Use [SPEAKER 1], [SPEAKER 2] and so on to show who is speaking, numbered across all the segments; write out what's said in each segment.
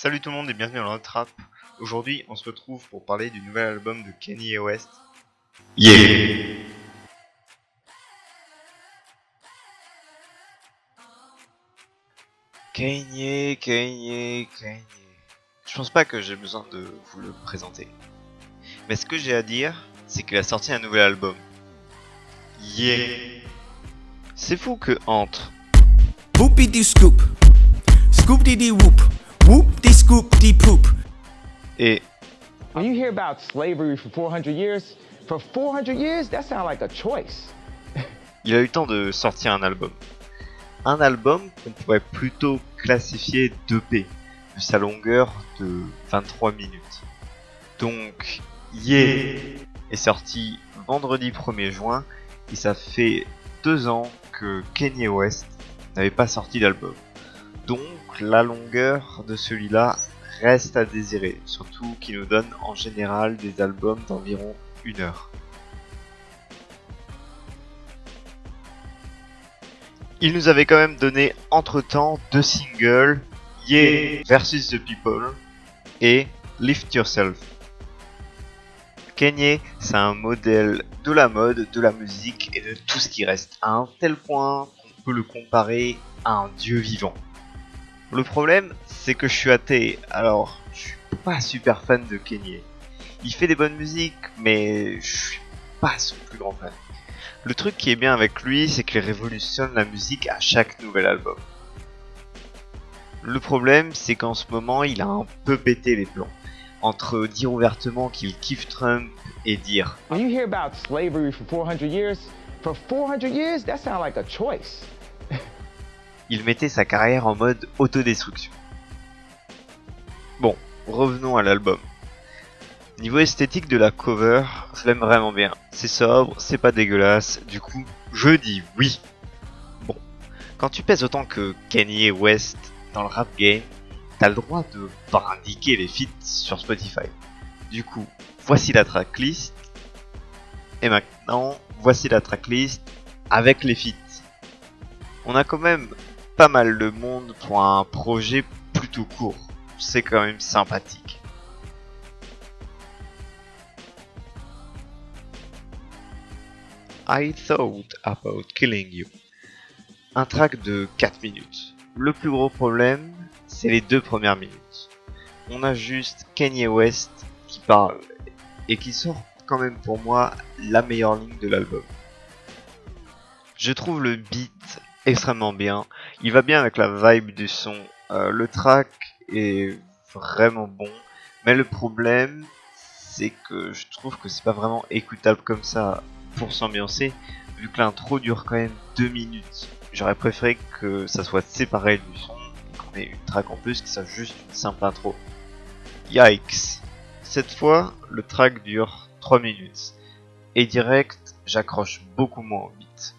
[SPEAKER 1] Salut tout le monde et bienvenue dans notre rap. Aujourd'hui, on se retrouve pour parler du nouvel album de Kanye West. Yeah. Kanye. Je pense pas que j'ai besoin de vous le présenter. Mais ce que j'ai à dire, c'est qu'il a sorti un nouvel album. Yeah. C'est fou que entre
[SPEAKER 2] Whoopie dee scoop, scoop dee dee whoop, whoop dee scoop dee poop.
[SPEAKER 1] et
[SPEAKER 3] When you hear about slavery for 400 years, that sounds like a choice.
[SPEAKER 1] il a eu le temps de sortir un album. Un album qu'on pourrait plutôt classifier d'EP, vu sa longueur de 23 minutes. Donc, Yeah est sorti vendredi 1er juin et ça fait 2 ans que Kanye West n'avait pas sorti d'album. Donc, la longueur de celui-là reste à désirer, surtout qu'il nous donne en général des albums d'environ 1 heure. Il nous avait quand même donné entre-temps 2 singles, Yeah versus The People et Lift Yourself. Kanye, c'est un modèle de la mode, de la musique et de tout ce qui reste, à un tel point qu'on peut le comparer à un dieu vivant. Le problème, c'est que je suis athée, alors je suis pas super fan de Kanye. Il fait des bonnes musiques, mais je suis pas son plus grand fan. Le truc qui est bien avec lui, c'est qu'il révolutionne la musique à chaque nouvel album. Le problème, c'est qu'en ce moment, il a un peu pété les plombs. Entre dire ouvertement qu'il kiffe Trump et dire
[SPEAKER 3] When you hear about slavery for 400 years, that sounds like a choice.
[SPEAKER 1] il mettait sa carrière en mode autodestruction. Bon, revenons à l'album. Niveau esthétique de la cover, je l'aime vraiment bien. C'est sobre, c'est pas dégueulasse, du coup, je dis oui. Bon, quand tu pèses autant que Kanye West dans le rap game, t'as le droit de pas indiquer les feats sur Spotify. Du coup, voici la tracklist. Et maintenant, voici la tracklist avec les feats. On a quand même pas mal de monde pour un projet plutôt court. C'est quand même sympathique. I Thought About Killing You. Un track de 4 minutes. Le plus gros problème, c'est les 2 premières minutes. On a juste Kanye West qui parle et qui sort quand même pour moi la meilleure ligne de l'album. Je trouve le beat extrêmement bien. Il va bien avec la vibe du son. Le track est vraiment bon. Mais le problème, c'est que je trouve que c'est pas vraiment écoutable comme ça pour s'ambiancer, vu que l'intro dure quand même 2 minutes. J'aurais préféré que ça soit séparé du son et qu'on ait une track en plus qui soit juste une simple intro. Yikes! Cette fois, le track dure 3 minutes. Et direct, j'accroche beaucoup moins au beat.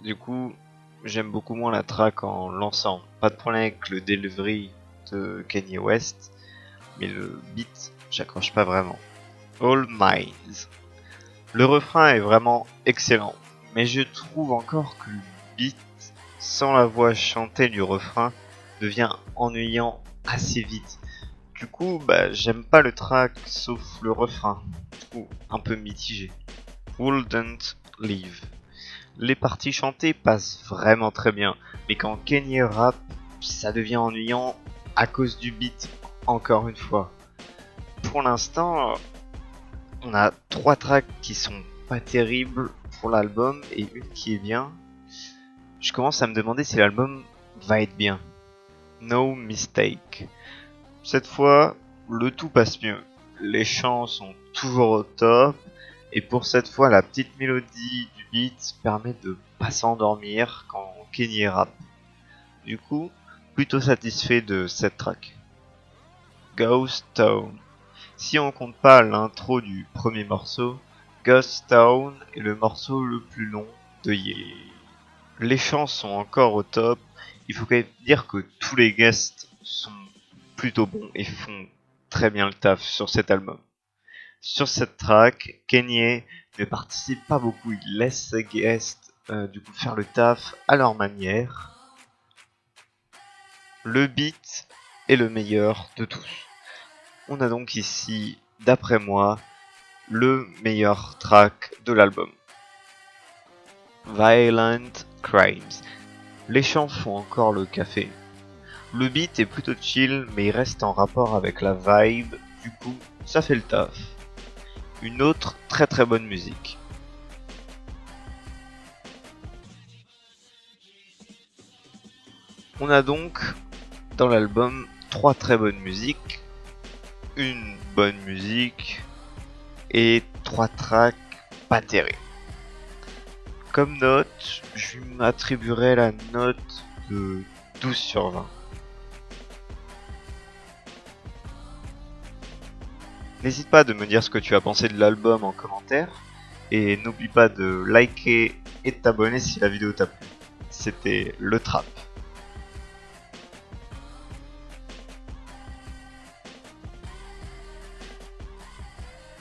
[SPEAKER 1] Du coup, j'aime beaucoup moins la track en l'ensemble. Pas de problème avec le delivery de Kanye West, mais le beat, j'accroche pas vraiment. All Minds. Le refrain est vraiment excellent, mais je trouve encore que le beat, sans la voix chantée du refrain, devient ennuyant assez vite. Du coup, j'aime pas le track sauf le refrain. Du coup, un peu mitigé. Wouldn't Leave. Les parties chantées passent vraiment très bien, mais quand Kanye rappe, ça devient ennuyant à cause du beat, encore une fois. Pour l'instant, on a 3 tracks qui sont pas terribles pour l'album et une qui est bien. Je commence à me demander si l'album va être bien. No Mistake. Cette fois, le tout passe mieux. Les chants sont toujours au top. Et pour cette fois, la petite mélodie du beat permet de pas s'endormir quand Kanye rappe. Du coup, plutôt satisfait de cette track. Ghost Town. Si on compte pas l'intro du premier morceau, Ghost Town est le morceau le plus long de Yeah. Les chants sont encore au top. Il faut quand même dire que tous les guests sont plutôt bons et font très bien le taf sur cet album. Sur cette track, Kanye ne participe pas beaucoup, il laisse ses guests du coup faire le taf à leur manière. Le beat est le meilleur de tous. On a donc ici, d'après moi, le meilleur track de l'album. Violent Crimes. Les chants font encore le café. Le beat est plutôt chill, mais il reste en rapport avec la vibe, du coup, ça fait le taf. Une autre très bonne musique. On a donc, dans l'album, 3 très bonnes musiques, une bonne musique, et 3 tracks pas terribles. Comme note, je m'attribuerai la note de 12 sur 20. N'hésite pas de me dire ce que tu as pensé de l'album en commentaire, et n'oublie pas de liker et de t'abonner si la vidéo t'a plu. C'était Le Trap.